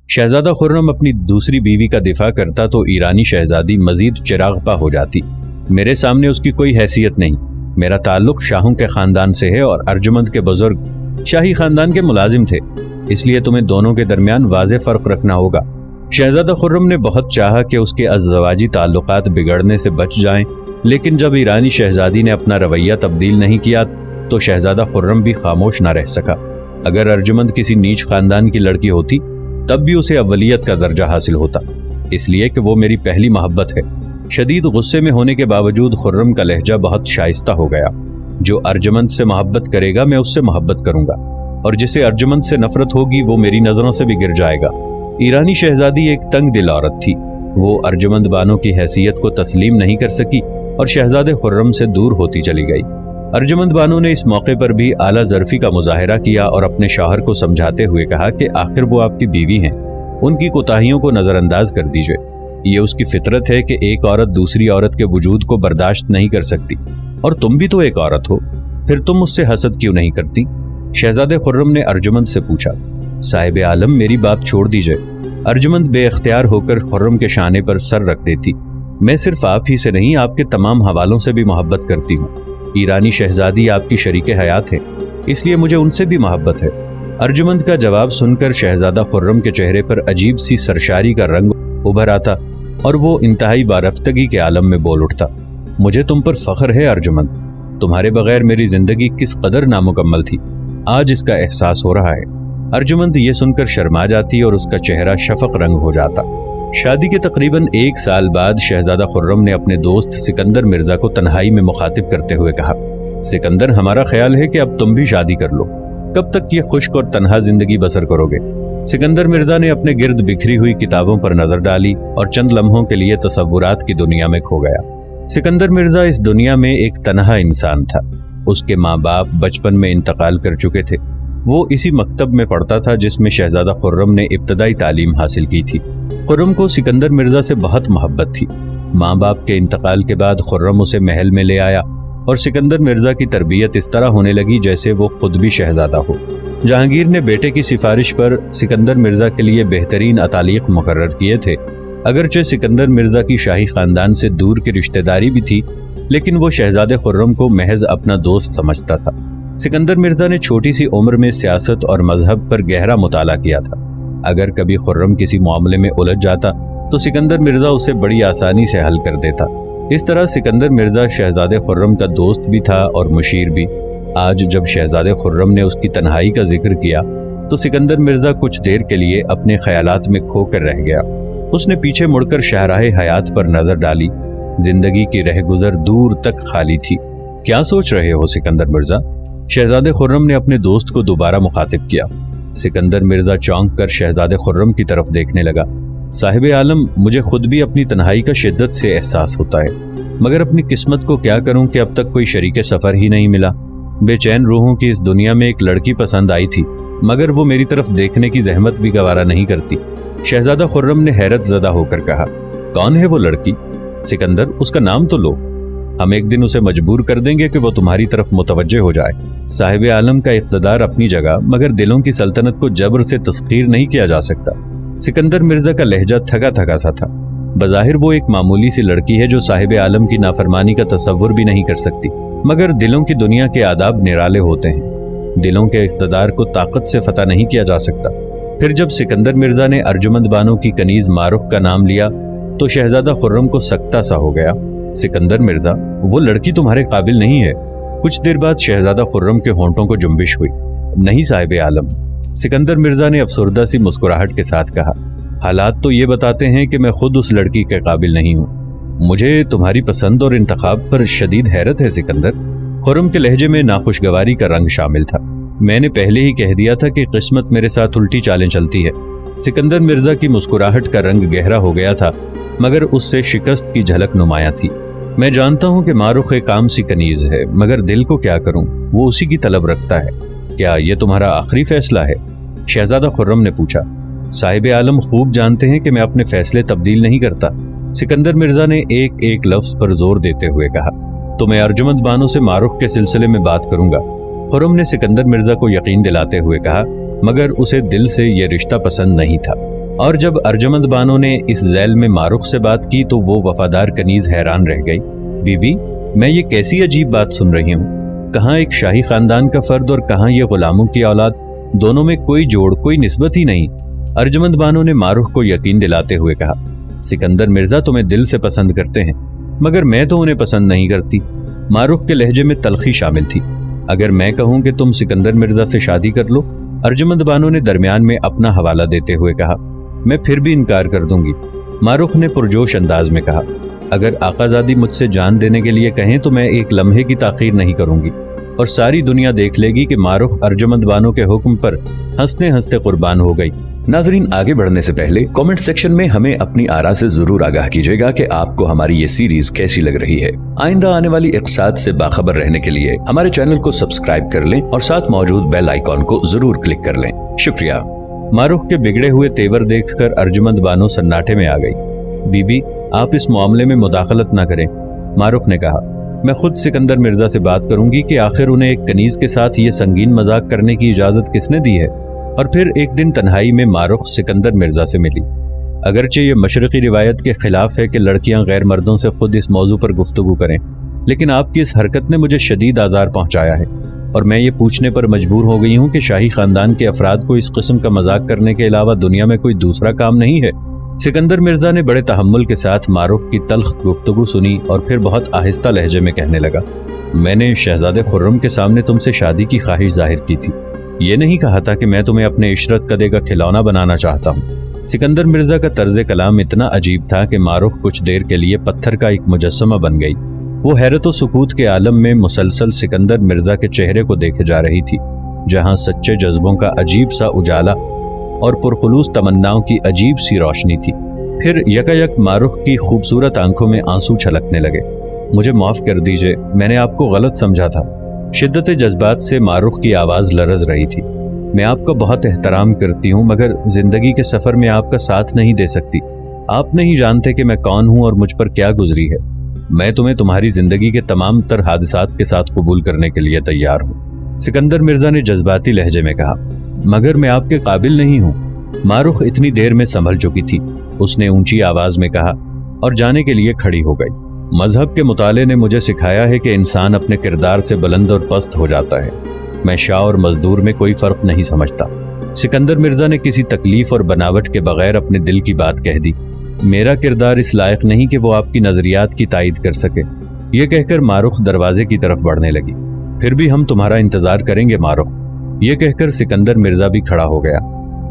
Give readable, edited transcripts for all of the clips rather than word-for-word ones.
शहजादा खुर्रम अपनी दूसरी बीवी का दिफा करता तो ईरानी शहजादी मजीद चिरागपा हो जाती। मेरे सामने उसकी कोई हैसियत नहीं। मेरा ताल्लुक शाहों के खानदान से है और अर्जुमंद के बुजुर्ग शाही खानदान के मुलाजिम थे, इसलिए तुम्हें दोनों के दरमियान वाज़े फ़र्क रखना होगा। शहजादा खुर्रम ने बहुत चाहा कि उसके अज़दवाजी ताल्लुकात बिगड़ने से बच जाएं, लेकिन जब ईरानी शहजादी ने अपना रवैया तब्दील नहीं किया तो शहजादा खुर्रम भी खामोश न रह सका। अगर अर्जुमंद किसी नीच खानदान की लड़की होती तब भी उसे अव्वलियत का दर्जा हासिल होता, इसलिए कि वो मेरी पहली मोहब्बत है। शदीद गुस्से में होने के बावजूद खुर्रम का लहजा बहुत शाइस्ता हो गया। जो अर्जुमंद से मोहब्बत करेगा मैं उससे मोहब्बत करूंगा, और जिसे अर्जुमंद से नफरत होगी वो मेरी नजरों से भी गिर जाएगा। ईरानी शहजादी एक तंग दिल औरत थी। वो अर्जुमंद बानो की हैसियत को तस्लीम नहीं कर सकी और शहजादे खुर्रम से दूर होती चली गई। अर्जुमंद बानो ने इस मौके पर भी आला ज़र्फ़ी का मुजाहिरा किया और अपने शौहर को समझाते हुए कहा कि आखिर वो आपकी बीवी हैं, उनकी कोताहियों को नज़रअंदाज कर दीजिए। ये उसकी फितरत है कि एक औरत दूसरी औरत के वजूद को बर्दाश्त नहीं कर सकती, और तुम भी तो एक औरत हो, फिर तुम मुझसे हसद क्यों नहीं करती? शहजादे खुर्रम ने अर्जुमंद से पूछा। साहिब आलम, मेरी बात छोड़ दीजिए। अर्जुमंद बेख्तियार होकर खुर्रम के शाने पर सर रख देती। मैं सिर्फ आप ही से नहीं, आपके तमाम हवालों से भी मोहब्बत करती हूँ। ईरानी शहजादी आपकी शरीके हयात है, इसलिए मुझे उनसे भी मोहब्बत है। अर्जुमंद का जवाब सुनकर शहजादा खुर्रम के चेहरे पर अजीब सी सरशारी का रंग उभर आता और वो इंतहाई वारफ्तगी के आलम में बोल उठता। मुझे तुम पर फख्र है अर्जुमंद, तुम्हारे बगैर मेरी जिंदगी किस कदर नामुकम्मल थी, आज इसका एहसास हो रहा है। अर्जुमंद ये सुनकर शर्मा जाती और उसका चेहरा शफक रंग हो जाता। शादी के तकरीबन 1 साल बाद शहजादा खुर्रम ने अपने दोस्त सिकंदर मिर्जा को तन्हाई में मुखातिब करते हुए कहा, सिकंदर, हमारा ख्याल है कि अब तुम भी शादी कर लो। कब तक ये खुश्क और तन्हा जिंदगी बसर करोगे? सिकंदर मिर्जा ने अपने गिर्द बिखरी हुई किताबों पर नजर डाली और चंद लम्हों के लिए तसव्वुरात की दुनिया में खो गया। सिकंदर मिर्जा इस दुनिया में एक तन्हा इंसान था। उसके माँ बाप बचपन में इंतकाल कर चुके थे। वो इसी मकतब में पढ़ता था जिसमें शहजादा खुर्रम ने इब्तदाई तालीम हासिल की थी। खुर्रम को सिकंदर मिर्जा से बहुत मोहब्बत थी। माँ बाप के इंतकाल के बाद खुर्रम उसे महल में ले आया और सिकंदर मिर्जा की तरबियत इस तरह होने लगी जैसे वो खुद भी शहजादा हो। जहांगीर ने बेटे की सिफारिश पर सिकंदर मिर्जा के लिए बेहतरीन अतालीक मुकर्रर किए थे। अगरचे सिकंदर मिर्जा की शाही खानदान से दूर की रिश्तेदारी भी थी, लेकिन वो शहजादे खुर्रम को महज अपना दोस्त समझता था। सिकंदर मिर्जा ने छोटी सी उम्र में सियासत और मजहब पर गहरा मुताला किया था। अगर कभी खुर्रम किसी मामले में उलझ जाता तो सिकंदर मिर्जा उसे बड़ी आसानी से हल कर देता। इस तरह सिकंदर मिर्जा शहजादे खुर्रम का दोस्त भी था और मुशीर भी। आज जब शहजादे खुर्रम ने उसकी तन्हाई का जिक्र किया तो सिकंदर मिर्जा कुछ देर के लिए अपने ख्यालात में खोकर रह गया। उसने पीछे मुड़कर शाहराहे हयात पर नजर डाली। जिंदगी की रहगुजर दूर तक खाली थी। क्या सोच रहे हो सिकंदर मिर्जा? शहजादे खुर्रम ने अपने दोस्त को दोबारा मुखातिब किया। सिकंदर मिर्जा चौंक कर शहजादे खुर्रम की तरफ देखने लगा। साहिब आलम, मुझे खुद भी अपनी तन्हाई का शिद्दत से एहसास होता है, मगर अपनी किस्मत को क्या करूं कि अब तक कोई शरीके सफर ही नहीं मिला। बेचैन रूहों की इस दुनिया में एक लड़की पसंद आई थी, मगर वो मेरी तरफ देखने की जहमत भी गवारा नहीं करती। शहजादा खुर्रम ने हैरत ज़दा होकर कहा, कौन है वो लड़की? सिकंदर, उसका नाम तो लो। हम एक दिन उसे मजबूर कर देंगे कि वो तुम्हारी तरफ मुतवज्जे हो जाए। साहिब आलम का इक़्तिदार अपनी जगह, मगर दिलों की सल्तनत को जबर से तस्खीर नहीं किया जा सकता। सिकंदर मिर्जा का लहजा थका थका सा था। बज़ाहिर वो एक मामूली सी लड़की है जो साहिब आलम की नाफरमानी का तसव्वुर भी नहीं कर सकती, मगर दिलों की दुनिया के आदाब निराले होते हैं। दिलों के इक़्तिदार को ताकत से फतह नहीं किया जा सकता। फिर जब सिकंदर मिर्जा ने अर्जुमंद बानो की कनीज मारुफ का नाम लिया तो शहजादा खुर्रम को सकता सा हो गया। सिकंदर मिर्जा, वो लड़की तुम्हारे काबिल नहीं है। कुछ देर बाद शहजादा खुर्रम के होंठों को जुम्बिश हुई। नहीं साहिब आलम, सिकंदर मिर्जा ने अफसरदा सी मुस्कुराहट के साथ कहा, हालात तो ये बताते हैं कि मैं खुद उस लड़की के काबिल नहीं हूँ। मुझे तुम्हारी पसंद और इंतखाब पर शदीद हैरत है सिकंदर। खुर्रम के लहजे में नाखुशगवारी का रंग शामिल था। मैंने पहले ही कह दिया था कि किस्मत मेरे साथ उल्टी चालें चलती है। सिकंदर मिर्जा की मुस्कुराहट का रंग गहरा हो गया था, मगर उससे शिकस्त की झलक नुमाया थी। मैं जानता हूँ कि मारुख एक काम सी कनीज है, मगर दिल को क्या करूँ, वो उसी की तलब रखता है। क्या ये तुम्हारा आखिरी फैसला है? शहजादा खुर्रम ने पूछा। साहिब आलम खूब जानते हैं कि मैं अपने फैसले तब्दील नहीं करता। सिकंदर मिर्जा ने एक एक लफ्ज पर जोर देते हुए कहा, तो मैं अर्जुमंद बानो से मारुख के सिलसिले में बात करूंगा। खुर्रम ने सिकंदर मिर्जा को यकीन दिलाते हुए कहा, मगर उसे दिल से यह रिश्ता पसंद नहीं था। اور جب ارجمند بانو نے اس ذیل میں مارخ سے بات کی تو وہ وفادار کنیز حیران رہ گئی۔ بی بی، میں یہ کیسی عجیب بات سن رہی ہوں، کہاں ایک شاہی خاندان کا فرد اور کہاں یہ غلاموں کی اولاد، دونوں میں کوئی جوڑ، کوئی نسبت ہی نہیں۔ ارجمند بانو نے مارخ کو یقین دلاتے ہوئے کہا، سکندر مرزا تمہیں دل سے پسند کرتے ہیں، مگر میں تو انہیں پسند نہیں کرتی۔ مارخ کے لہجے میں تلخی شامل تھی۔ اگر میں کہوں کہ تم سکندر مرزا سے شادی کر لو، ارجمند بانو نے درمیان میں اپنا حوالہ دیتے ہوئے کہا، میں پھر بھی انکار کر دوں گی۔ مارخ نے پرجوش انداز میں کہا، اگر آقا زادی مجھ سے جان دینے کے لیے کہیں تو میں ایک لمحے کی تاخیر نہیں کروں گی، اور ساری دنیا دیکھ لے گی کہ مارخ ارجمند بانو کے حکم پر ہنستے ہنستے قربان ہو گئی۔ ناظرین، آگے بڑھنے سے پہلے کامنٹ سیکشن میں ہمیں اپنی آراء سے ضرور آگاہ کیجیے گا کہ آپ کو ہماری یہ سیریز کیسی لگ رہی ہے۔ آئندہ آنے والی اقساط سے باخبر رہنے کے لیے ہمارے چینل کو سبسکرائب کر لیں اور ساتھ موجود بیل آئیکن کو ضرور کلک کر لیں۔ شکریہ۔ مارخ کے بگڑے ہوئے تیور دیکھ کر ارجمند بانو سناٹے میں آ گئی۔ بی بی، آپ اس معاملے میں مداخلت نہ کریں، مارخ نے کہا، میں خود سکندر مرزا سے بات کروں گی کہ آخر انہیں ایک کنیز کے ساتھ یہ سنگین مذاق کرنے کی اجازت کس نے دی ہے۔ اور پھر ایک دن تنہائی میں مارخ سکندر مرزا سے ملی۔ اگرچہ یہ مشرقی روایت کے خلاف ہے کہ لڑکیاں غیر مردوں سے خود اس موضوع پر گفتگو کریں، لیکن آپ کی اس حرکت نے مجھے شدید آزار پہنچایا ہے، اور میں یہ پوچھنے پر مجبور ہو گئی ہوں کہ شاہی خاندان کے افراد کو اس قسم کا مذاق کرنے کے علاوہ دنیا میں کوئی دوسرا کام نہیں ہے۔ سکندر مرزا نے بڑے تحمل کے ساتھ مارخ کی تلخ گفتگو سنی اور پھر بہت آہستہ لہجے میں کہنے لگا، میں نے شہزادے خرم کے سامنے تم سے شادی کی خواہش ظاہر کی تھی، یہ نہیں کہا تھا کہ میں تمہیں اپنے عشرت کدے کا کھلونا بنانا چاہتا ہوں۔ سکندر مرزا کا طرز کلام اتنا عجیب تھا کہ مارخ کچھ دیر کے لیے پتھر کا ایک مجسمہ بن گئی۔ وہ حیرت و سکوت کے عالم میں مسلسل سکندر مرزا کے چہرے کو دیکھے جا رہی تھی، جہاں سچے جذبوں کا عجیب سا اجالا اور پرخلوص تمناؤں کی عجیب سی روشنی تھی۔ پھر یکایک مارخ کی خوبصورت آنکھوں میں آنسو چھلکنے لگے۔ مجھے معاف کر دیجئے، میں نے آپ کو غلط سمجھا تھا۔ شدت جذبات سے مارخ کی آواز لرز رہی تھی۔ میں آپ کا بہت احترام کرتی ہوں، مگر زندگی کے سفر میں آپ کا ساتھ نہیں دے سکتی۔ آپ نہیں جانتے کہ میں کون ہوں اور مجھ پر کیا گزری ہے۔ میں تمہیں تمہاری زندگی کے تمام تر حادثات کے ساتھ قبول کرنے کے لیے تیار ہوں، سکندر مرزا نے جذباتی لہجے میں کہا، مگر میں آپ کے قابل نہیں ہوں۔ مارخ اتنی دیر میں سنبھل چکی تھی۔ اس نے اونچی آواز میں کہا اور جانے کے لیے کھڑی ہو گئی۔ مذہب کے مطالعے نے مجھے سکھایا ہے کہ انسان اپنے کردار سے بلند اور پست ہو جاتا ہے۔ میں شاہ اور مزدور میں کوئی فرق نہیں سمجھتا۔ سکندر مرزا نے کسی تکلیف اور بناوٹ کے بغیر اپنے دل کی بات کہہ دی۔ میرا کردار اس لائق نہیں کہ وہ آپ کی نظریات کی تائید کر سکے۔ یہ کہہ کر مارخ دروازے کی طرف بڑھنے لگی۔ پھر بھی ہم تمہارا انتظار کریں گے مارخ۔ یہ کہہ کر سکندر مرزا بھی کھڑا ہو گیا۔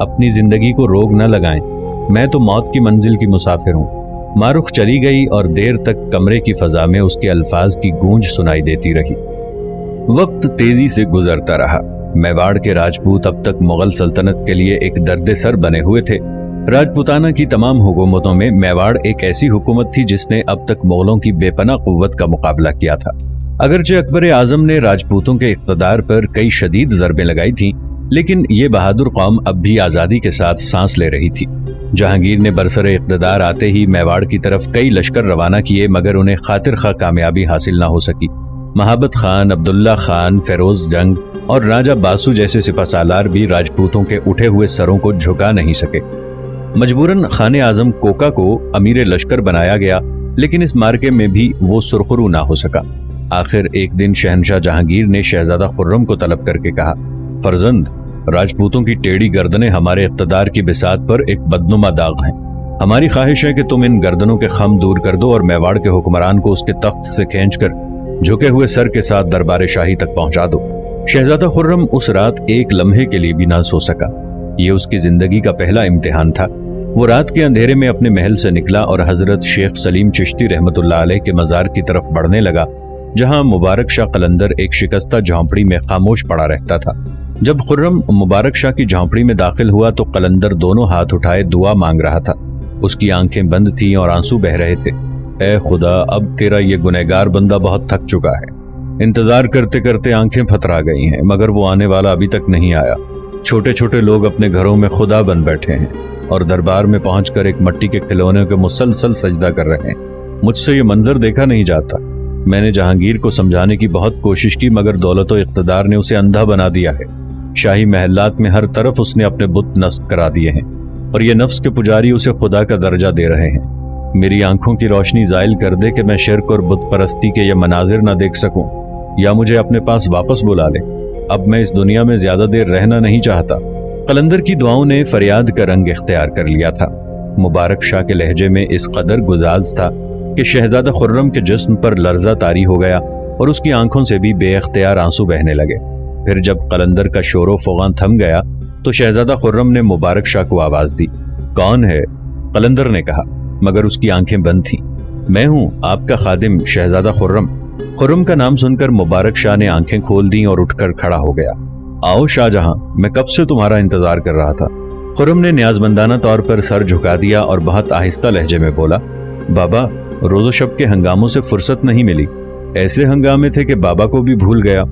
اپنی زندگی کو روگ نہ لگائیں، میں تو موت کی منزل کی مسافر ہوں۔ مارخ چلی گئی اور دیر تک کمرے کی فضا میں اس کے الفاظ کی گونج سنائی دیتی رہی۔ وقت تیزی سے گزرتا رہا۔ میواڑ کے راجپوت اب تک مغل سلطنت کے لیے ایک درد سر بنے ہوئے تھے۔ راجپوتانہ کی تمام حکومتوں میں میواڑ ایک ایسی حکومت تھی جس نے اب تک مغلوں کی بے پناہ قوت کا مقابلہ کیا تھا۔ اگرچہ اکبر اعظم نے راجپوتوں کے اقتدار پر کئی شدید ضربیں لگائی تھیں، لیکن یہ بہادر قوم اب بھی آزادی کے ساتھ سانس لے رہی تھی۔ جہانگیر نے برسر اقتدار آتے ہی میواڑ کی طرف کئی لشکر روانہ کیے، مگر انہیں خاطر خواہ کامیابی حاصل نہ ہو سکی۔ مہابت خان، عبداللہ خان، فیروز جنگ اور راجہ باسو جیسے سپہ سالار بھی راجپوتوں کے اٹھے ہوئے سروں کو جھکا نہیں سکے۔ مجبوراً خان اعظم کوکا کو امیر لشکر بنایا گیا، لیکن اس مارکے میں بھی وہ سرخرو نہ ہو سکا۔ آخر ایک دن شہنشاہ جہانگیر نے شہزادہ خرم کو طلب کر کے کہا، فرزند، راجپوتوں کی ٹیڑھی گردنیں ہمارے اقتدار کی بساط پر ایک بدنما داغ ہیں۔ ہماری خواہش ہے کہ تم ان گردنوں کے خم دور کر دو اور میواڑ کے حکمران کو اس کے تخت سے کھینچ کر جھکے ہوئے سر کے ساتھ دربار شاہی تک پہنچا دو۔ شہزادہ خرم اس رات ایک لمحے کے لیے بھی نہ سو سکا۔ یہ اس کی زندگی کا پہلا امتحان تھا۔ وہ رات کے اندھیرے میں اپنے محل سے نکلا اور حضرت شیخ سلیم چشتی رحمت اللہ علیہ کے مزار کی طرف بڑھنے لگا، جہاں مبارک شاہ قلندر ایک شکستہ جھونپڑی میں خاموش پڑا رہتا تھا۔ جب خرم مبارک شاہ کی جھونپڑی میں داخل ہوا تو قلندر دونوں ہاتھ اٹھائے دعا مانگ رہا تھا۔ اس کی آنکھیں بند تھیں اور آنسو بہ رہے تھے۔ اے خدا، اب تیرا یہ گنہگار بندہ بہت تھک چکا ہے۔ انتظار کرتے کرتے آنکھیں پھترا گئی ہیں، مگر وہ آنے والا ابھی تک نہیں آیا۔ چھوٹے چھوٹے لوگ اپنے گھروں میں خدا بن بیٹھے ہیں اور دربار میں پہنچ کر ایک مٹی کے کھلونے کے مسلسل سجدہ کر رہے ہیں۔ مجھ سے یہ منظر دیکھا نہیں جاتا۔ میں نے جہانگیر کو سمجھانے کی بہت کوشش کی، مگر دولت و اقتدار نے اسے اندھا بنا دیا ہے۔ شاہی محلات میں ہر طرف اس نے اپنے بت نصب کرا دیے ہیں۔ और ये नफ्स के पुजारी उसे खुदा का दर्जा दे रहे हैं। मेरी आंखों की रोशनी ज़ाइल कर दे कि मैं शिर्क और बुत परस्ती के ये मनाजिर न देख सकूं, या मुझे अपने पास वापस बुला ले। अब मैं इस दुनिया में ज्यादा देर रहना नहीं चाहता। कलंदर की दुआओं ने फरियाद का रंग इख्तियार कर लिया था। मुबारक शाह के लहजे में इस कदर गुजाज था कि शहजादा खुर्रम के जिस्म पर लर्जा तारी हो गया और उसकी आंखों से भी बेअख्तियार आंसू बहने लगे। फिर जब कलंदर का शोरो फुगान थम गया तो शहजादा खुर्रम ने मुबारक शाह को आवाज दी। कौन है? कलंदर ने कहा, मगर उसकी आंखें बंद थीं। मैं हूं, आपका खादिम शहजादा खुर्रम। खुर्रम का नाम सुनकर मुबारक शाह ने आंखें खोल दी और उठकर खड़ा हो गया। आओ शाहजहां, मैं कब से तुम्हारा इंतजार कर रहा था। खुर्रम ने न्याजमंदाना तौर पर सर झुका दिया और बहुत आहिस्ता लहजे में बोला, बाबा, रोज़ो शब के हंगामों से फुर्सत नहीं मिली। ऐसे हंगामे थे कि बाबा को भी भूल गया।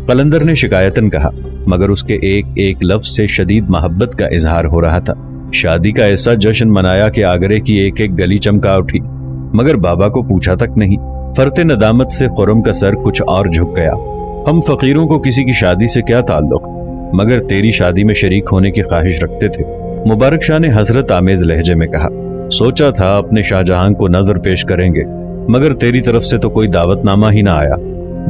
कलंदर ने शिकायतन कहा, मगर उसके एक एक लफ्ज से शदीद मोहब्बत का इजहार हो रहा था। शादी का ऐसा जश्न मनाया कि आगरे की एक एक गली चमका उठी, मगर बाबा को पूछा तक नहीं। फरते नदामत से खुर्रम का सर कुछ और झुक गया। हम फकीरों को किसी की शादी से क्या ताल्लुक, मगर तेरी शादी में शरीक होने की ख्वाहिश रखते थे। मुबारक शाह ने हजरत आमेज लहजे में कहा, सोचा था अपने शाहजहां को नजर पेश करेंगे, मगर तेरी तरफ से तो कोई दावतनामा ही ना आया।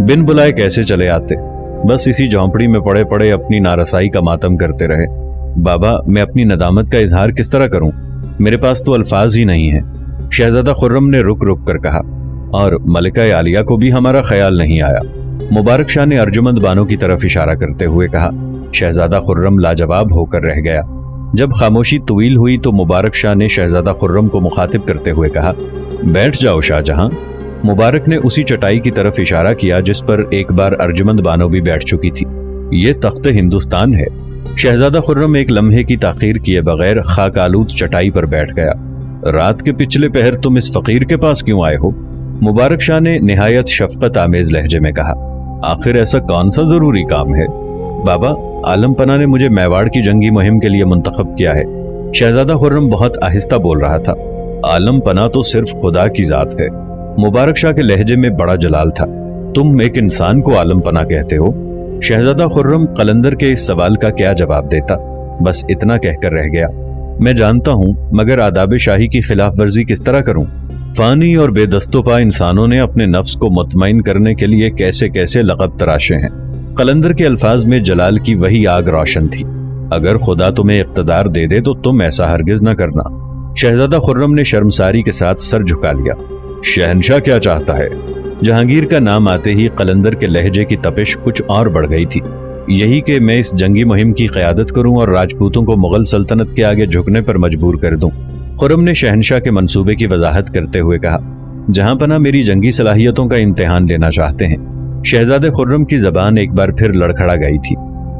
बिन बुलाए कैसे चले आते? बस इसी झोंपड़ी में पड़े पड़े अपनी नारसाई का मातम करते रहे। बाबा, मैं अपनी नदामत का इजहार किस तरह करूं? मेरे पास तो अल्फाज ही नहीं है। शहजादा खुर्रम ने रुक रुक कर कहा, और मलिका आलिया को भी हमारा ख्याल नहीं आया। मुबारक शाह ने अर्जुमंद बानो की तरफ इशारा करते हुए कहा। शहजादा खुर्रम लाजवाब होकर रह गया। जब खामोशी तवील हुई तो मुबारक शाह ने शहजादा खुर्रम को मुखातिब करते हुए कहा, बैठ जाओ शाहजहां। मुबारक ने उसी चटाई की तरफ इशारा किया जिस पर एक बार अर्जुमंद बानो भी बैठ चुकी थी। ये तख्त हिंदुस्तान है। शहजादा खुर्रम एक लम्हे की ताखीर किए बगैर खाक आलूद चटाई पर बैठ गया। रात के पिछले पहर तुम इस फकीर के पास क्यों आए हो? मुबारक शाह ने निहायत शफकत आमेज लहजे में कहा, आखिर ऐसा कौन सा जरूरी काम है? बाबा, आलम पना ने मुझे मेवाड़ की जंगी मुहिम के लिए मुंतखब किया है। शहजादा खुर्रम बहुत आहिस्ता बोल रहा था। आलम पना तो सिर्फ खुदा की जात है। मुबारक शाह के लहजे में बड़ा जलाल था। तुम एक इंसान को आलम पना कहते हो? शहजादा खुर्रम कलंदर के इस सवाल का क्या जवाब देता, बस इतना कहकर रह गया, मैं जानता हूं, मगर आदाब शाही की खिलाफ वर्जी किस तरह करूं? फानी और बेदस्तोपा इंसानों ने अपने नफ्स को मुतमईन करने के लिए कैसे कैसे लक़ब तराशे हैं। कलंदर के अल्फाज में जलाल की वही आग रोशन थी। अगर खुदा तुम्हें इख्तदार दे दे तो तुम ऐसा हरगिज न करना। शहजादा खुर्रम ने शर्मसारी के साथ सर झुका लिया। शहनशाह क्या चाहता है? जहांगीर का नाम आते ही कलंदर के लहजे की तपिश कुछ और बढ़ गई थी। यही कि मैं इस जंगी मुहिम की क़यादत करूं और राजपूतों को मुगल सल्तनत के आगे झुकने पर मजबूर कर दूं। खुर्रम ने शहनशाह के मंसूबे की वजाहत करते हुए कहा, जहां पना मेरी जंगी सलाहियतों का इम्तिहान लेना चाहते हैं। शहजादे खुर्रम की जबान एक बार फिर लड़खड़ा गई थी।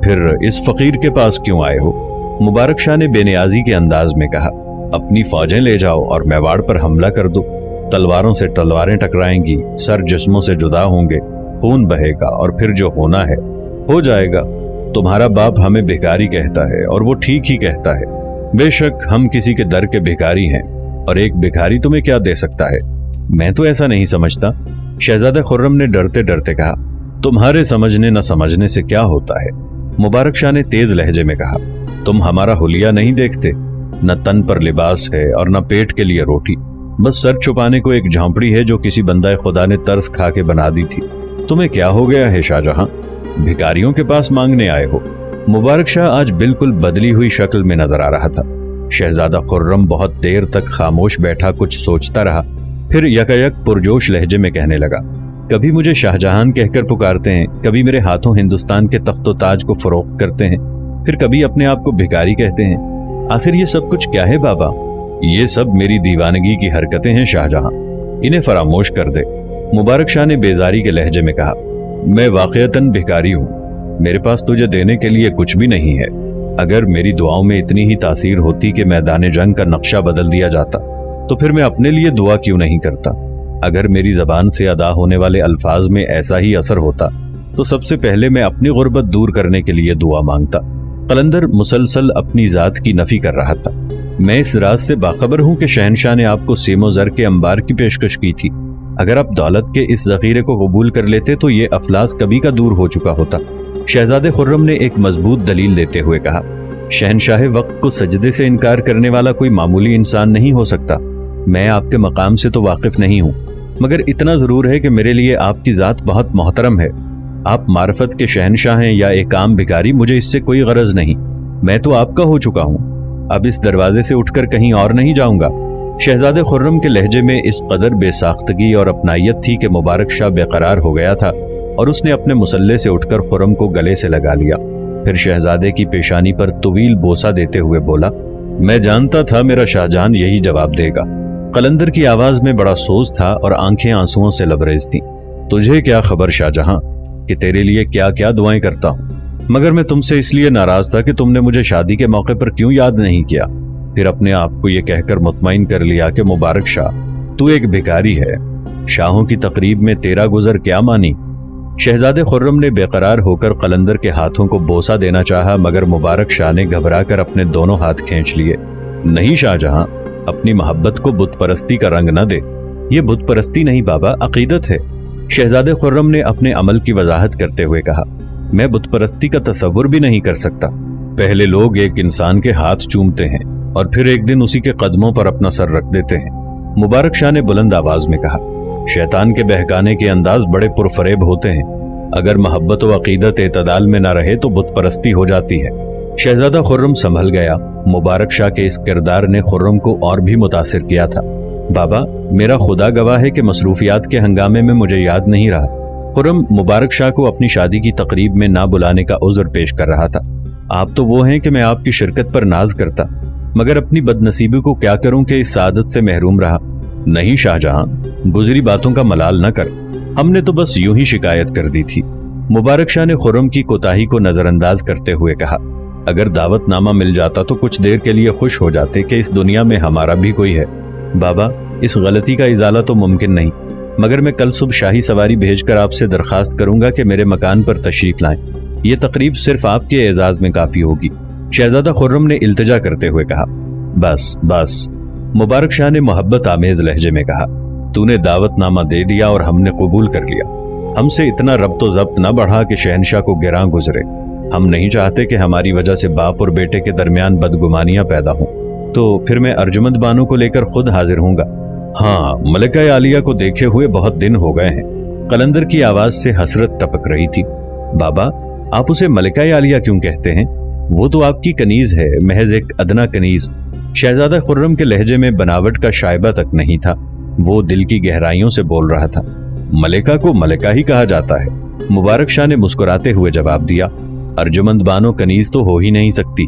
फिर इस फकीर के पास क्यों आए हो? मुबारक शाह ने बेनियाजी के अंदाज में कहा, अपनी फौजें ले जाओ और मेवाड़ पर हमला कर दो। तलवारों से तलवारें टकराएंगी, सर जिस्मों से जुदा होंगे, खून बहेगा और फिर जो होना है हो जाएगा। तुम्हारा बाप हमें भिखारी कहता है और वो ठीक ही कहता है। बेशक हम किसी के दर के भिखारी हैं, और एक भिखारी तुम्हें क्या दे सकता है? मैं तो ऐसा नहीं समझता। शहजादा खुर्रम ने डरते डरते कहा, तुम्हारे समझने न समझने से क्या होता है? मुबारक शाह ने तेज लहजे में कहा, तुम हमारा हुलिया नहीं देखते? न तन पर लिबास है और न पेट के लिए रोटी, बस सर छुपाने को एक झोंपड़ी है जो किसी बंदा खुदा ने तरस खा के बना दी थी। तुम्हें क्या हो गया है शाहजहां? भिखारियों के पास मांगने आए हो? मुबारक शाह आज बिल्कुल बदली हुई शक्ल में नजर आ रहा था। शहजादा खुर्रम बहुत देर तक खामोश बैठा कुछ सोचता रहा, फिर यकायक पुरजोश लहजे में कहने लगा, कभी मुझे शाहजहां कहकर पुकारते हैं, कभी मेरे हाथों हिंदुस्तान के तख्तो ताज को फरोख्त करते हैं, फिर कभी अपने आप को भिखारी कहते हैं। आखिर ये सब कुछ क्या है बाबा? ये सब मेरी दीवानगी की हरकतें हैं शाहजहां, इन्हें फरामोश कर दे। मुबारक शाह ने बेजारी के लहजे में कहा, मैं वाकईतन भिखारी हूँ, मेरे पास तुझे देने के लिए कुछ भी नहीं है। अगर मेरी दुआओं में इतनी ही तासीर होती कि मैदान जंग का नक्शा बदल दिया जाता, तो फिर मैं अपने लिए दुआ क्यों नहीं करता? अगर मेरी जबान से अदा होने वाले अल्फाज में ऐसा ही असर होता, तो सबसे पहले मैं अपनी गुर्बत दूर करने के लिए दुआ मांगता। कलंदर मुसलसल अपनी जात की नफी कर रहा था। मैं इस राज से बाखबर हूं कि शहनशाह ने आपको सेमो ज़र के अंबार की पेशकश की थी। अगर आप दौलत के इस ज़खीरे को कबूल कर लेते तो ये अफलास कभी का दूर हो चुका होता। शहजादे खुर्रम ने एक मजबूत दलील देते हुए कहा। शहनशाह वक्त को सजदे से इनकार करने वाला कोई मामूली इंसान नहीं हो सकता। मैं आपके मकाम से तो वाकिफ नहीं हूँ, मगर इतना जरूर है कि मेरे लिए आपकी जात बहुत मोहतरम है। आप मार्फत के शहनशाह हैं या एक आम भिखारी, मुझे इससे कोई गरज नहीं। मैं तो आपका हो चुका हूँ, अब इस दरवाजे से उठकर कहीं और नहीं जाऊंगा। शहजादे खुर्रम के लहजे में इस कदर बेसाख्तगी और अपनायत थी कि मुबारक शाह बेकरार हो गया था और उसने अपने मुसल्ले से उठकर खुर्रम को गले से लगा लिया। फिर शहजादे की पेशानी पर तवील बोसा देते हुए बोला, मैं जानता था मेरा शाहजहां यही जवाब देगा। कलंदर की आवाज में बड़ा सोज था और आंखें आंसुओं से लबरेज थीं। तुझे क्या खबर शाहजहां कि तेरे लिए क्या क्या दुआएं करता हूं, मगर मैं तुमसे इसलिए नाराज था कि तुमने मुझे शादी के मौके पर क्यों याद नहीं किया। फिर अपने आप को यह कहकर मुतमईन कर लिया कि मुबारक शाह तू एक भिखारी है, शाहों की तकरीब में तेरा गुजर क्या मानी। शहजादे खुर्रम ने बेकरार होकर कलंदर के हाथों को बोसा देना चाहा, मगर मुबारक शाह ने घबराकर अपने दोनों हाथ खींच लिए। नहीं शाहजहां, अपनी मोहब्बत को बुत परस्ती का रंग न दे। ये बुत परस्ती नहीं बाबा, अकीदत है। शहजादे खुर्रम ने अपने अमल की वजाहत करते हुए कहा, मैं बुत परस्ती का तसव्वुर भी नहीं कर सकता। पहले लोग एक इंसान के हाथ चूमते हैं और फिर एक दिन उसी के कदमों पर अपना सर रख देते हैं। मुबारक शाह ने बुलंद आवाज में कहा, शैतान के बहकाने के अंदाज बड़े पुरफरेब होते हैं। अगर मोहब्बत व अकीदत एतदाल में ना रहे तो बुत परस्ती हो जाती है। शहजादा खुर्रम संभल गया। मुबारक शाह के इस किरदार ने खुर्रम को और भी मुतासिर किया था। बाबा, मेरा खुदा गवाह है कि मसरूफियात के हंगामे में मुझे याद नहीं रहा। खुर्रम मुबारक शाह को अपनी शादी की तकरीब में ना बुलाने का उज़्र पेश कर रहा था। आप तो वो हैं कि मैं आपकी शिरकत पर नाज करता, मगर अपनी बदनसीबी को क्या करूं कि इस सादत से महरूम रहा। नहीं शाहजहां, गुजरी बातों का मलाल न कर, हमने तो बस यूं ही शिकायत कर दी थी। मुबारक शाह ने खुर्रम की कोताही को नजरअंदाज करते हुए कहा, अगर दावतनामा मिल जाता तो कुछ देर के लिए खुश हो जाते कि इस दुनिया में हमारा भी कोई है। बाबा, इस गलती का इजाला तो मुमकिन नहीं, मगर मैं कल सुबह शाही सवारी भेजकर आपसे दरखास्त करूंगा कि मेरे मकान पर तशरीफ लाएं। यह तकरीब सिर्फ आपके एजाज में काफी होगी। शहजादा खुर्रम ने इल्तिजा करते हुए कहा, बस बस। मुबारक शाह ने मोहब्बत आमेज लहजे में कहा, तूने दावतनामा दे दिया और हमने कबूल कर लिया। हमसे इतना रब्तो ज़ब्त न बढ़ा कि शहनशाह को गिरां गुजरे। हम नहीं चाहते कि हमारी वजह से बाप और बेटे के दरमियान बदगुमानियां पैदा हों। तो फिर मैं अर्जुमंद बानो को लेकर खुद हाजिर हूंगा। हाँ, मलिका आलिया को देखे हुए बहुत दिन हो गए हैं। कलंदर की आवाज से हसरत टपक रही थी। बाबा, आप उसे मलिका आलिया क्यों कहते हैं? वो तो आपकी कनीज है, महज एक अदना कनीज। शहजादा खुर्रम के लहजे में बनावट का शायबा तक नहीं था। वो दिल की गहराइयों से बोल रहा था। मलिका को मलिका ही कहा जाता है। मुबारक शाह ने मुस्कुराते हुए जवाब दिया, अर्जुमंद बानो कनीज तो हो ही नहीं सकती।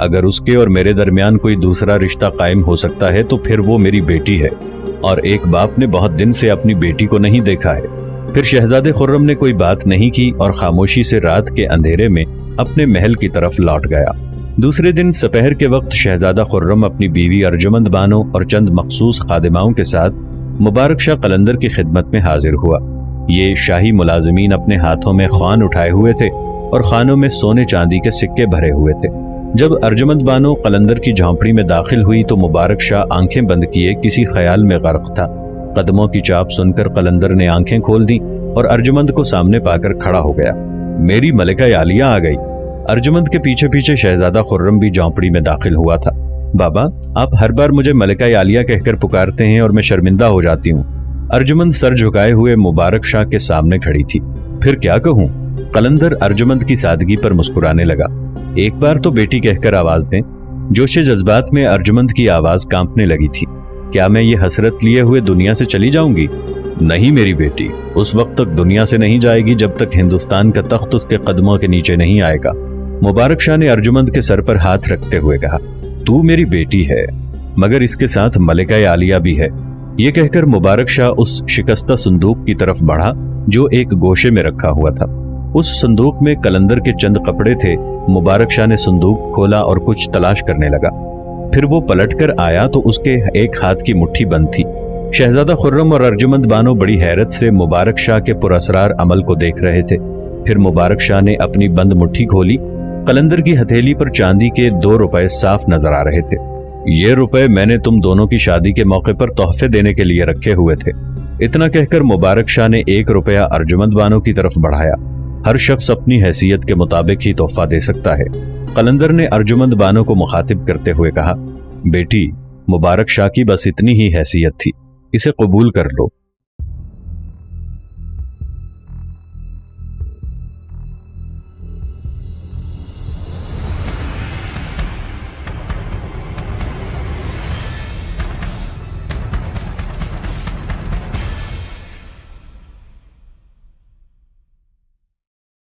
अगर उसके और मेरे दरमियान कोई दूसरा रिश्ता कायम हो सकता है तो फिर वो मेरी बेटी है, और एक बाप ने बहुत दिन से अपनी बेटी को नहीं देखा है। फिर शहजादे खुर्रम ने कोई बात नहीं की और खामोशी से रात के अंधेरे में अपने महल की तरफ लौट गया। दूसरे दिन सपहर के वक्त शहजादा खुर्रम अपनी बीवी अर्जुमंद बानो और चंद मखसूस खादिमाओं के साथ मुबारक शाह कलंदर की खिदमत में हाजिर हुआ। ये शाही मुलाजिमीन अपने हाथों में खान उठाए हुए थे और खानों में सोने चांदी के सिक्के भरे हुए थे। जब अर्जुमंद बानो कलंदर की झोंपड़ी में दाखिल हुई तो मुबारक शाह आंखें बंद किए किसी ख्याल में गर्क था। कदमों की चाप सुनकर कलंदर ने आंखें खोल दी और अर्जुमंद को सामने पाकर खड़ा हो गया। मेरी मलिका आलिया आ गई। अर्जुमंद के पीछे पीछे शहजादा खुर्रम भी झोंपड़ी में दाखिल हुआ था। बाबा, आप हर बार मुझे मलिका आलिया कहकर पुकारते हैं और मैं शर्मिंदा हो जाती हूँ। अर्जुमंद सर झुकाए हुए मुबारक शाह के सामने खड़ी थी। फिर क्या कहूँ? कलंदर अर्जुमंद की सादगी पर मुस्कुराने लगा। एक बार तो बेटी कहकर आवाज दें। जोशे जज्बात में अर्जुमंद की आवाज कांपने लगी थी। क्या मैं ये हसरत लिए हुए दुनिया से चली जाऊंगी? नहीं मेरी बेटी, उस वक्त तक दुनिया से नहीं जाएगी जब तक हिंदुस्तान का तख्त उसके कदमों के नीचे नहीं आएगा। मुबारक शाह ने अर्जुमंद के सर पर हाथ रखते हुए कहा, तू मेरी बेटी है, मगर इसके साथ मलिका आलिया भी है। ये कहकर मुबारक शाह उस शिकस्ता संदूक की तरफ बढ़ा जो एक गोशे में रखा हुआ था। उस संदूक में कलंदर के चंद कपड़े थे। मुबारक शाह ने संदूक खोला और कुछ तलाश करने लगा। फिर वो पलटकर आया तो उसके एक हाथ की मुट्ठी बंद थी। शहजादा खुर्रम और अर्जुमंद बानो बड़ी हैरत से मुबारक शाह के पुरअसरार अमल को देख रहे थे। फिर मुबारक शाह ने अपनी बंद मुट्ठी खोली। कलंदर की हथेली पर चांदी के 2 रुपए साफ नजर आ रहे थे। ये रुपए मैंने तुम दोनों की शादी के मौके पर तोहफे देने के लिए रखे हुए थे। इतना कहकर मुबारक शाह ने 1 रुपया अर्जुमंद बानो की तरफ बढ़ाया। हर शख्स अपनी हैसियत के मुताबिक ही तोहफा दे सकता है। قلندر نے ارجمند بانو کو مخاطب کرتے ہوئے کہا، بیٹی، مبارک شاہ کی بس اتنی ہی حیثیت تھی، اسے قبول کر لو۔